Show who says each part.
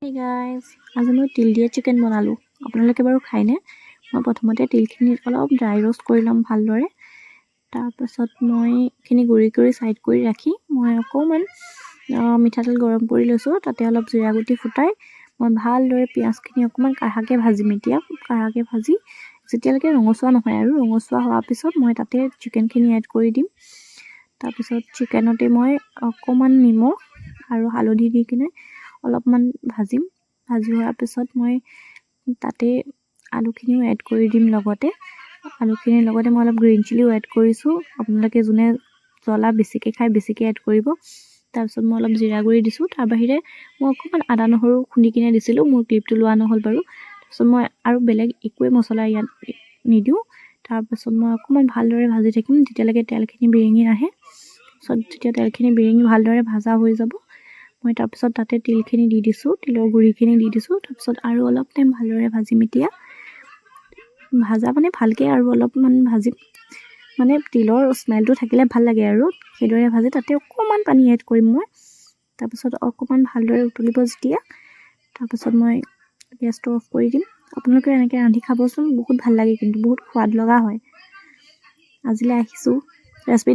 Speaker 1: Hey guys, আজি মই তিল দিয়া চিকেন বনালোঁ। আপোনালোকে বাৰু খায়নে? মই প্ৰথমতে তিলখিনি অলপ ড্ৰাই ৰোষ্ট কৰি ল'ম ভালদৰে। তাৰপাছত মই এইখিনি গুড়ি কৰি ছাইড কৰি ৰাখি মই অকণমান মিঠাতেল গৰম কৰি লৈছোঁ। তাতে অলপ জিৰা গুটি ফুটাই মই ভালদৰে পিঁয়াজখিনি অকণমান কাঢ়াকৈ ভাজিম। এতিয়া কাঢ়াকৈ ভাজি যেতিয়ালৈকে ৰঙচুৱা নহয় আৰু ৰঙচুৱা হোৱাৰ পিছত মই তাতে চিকেনখিনি এড কৰি দিম। তাৰপিছত চিকেনতে মই অকণমান নিমখ আৰু হালধি দি কিনে অলপমান ভাজিম। ভাজি হোৱাৰ পিছত মই তাতে আলুখিনিও এড কৰি দিম। লগতে আলুখিনিৰ লগতে মই অলপ গ্ৰীণ চিলিও এড কৰিছোঁ। আপোনালোকে যোনে জ্বলা বেছিকৈ খায় বেছিকৈ এড কৰিব। তাৰপিছত মই অলপ জিৰা গুড়ি দিছোঁ। তাৰ বাহিৰে মই অকণমান আদা নহৰু খুন্দি কিনে দিছিলোঁ। মোৰ ক্লিপটো লোৱা নহ'ল বাৰু। তাৰপিছত মই আৰু বেলেগ একোৱে মছলা ইয়াত নিদিওঁ। তাৰপাছত মই অকণমান ভালদৰে ভাজি থাকিম যেতিয়ালৈকে তেলখিনি বিৰিঙি নাহে। তাৰপিছত যেতিয়া তেলখিনি বিৰিঙি ভালদৰে ভাজা হৈ যাব, মই তাৰপিছত তাতে তিলখিনি দি দিছোঁ, তিলৰ গুড়িখিনি দি দিছোঁ। তাৰপিছত আৰু অলপ টাইম ভালদৰে ভাজিম। এতিয়া ভাজা মানে ভালকৈ আৰু অলপমান ভাজিম, মানে তিলৰ স্মেলটো থাকিলে ভাল লাগে আৰু সেইদৰে ভাজি তাতে অকণমান পানী এড কৰিম মই। তাৰপিছত অকণমান ভালদৰে উতলিব যেতিয়া, তাৰপিছত মই গেছটো অফ কৰি দিম। আপোনালোকে এনেকৈ ৰান্ধি খাবচোন, বহুত ভাল লাগে, কিন্তু বহুত সোৱাদ লগা হয়। আজিলৈ আহিছোঁ ৰেচিপি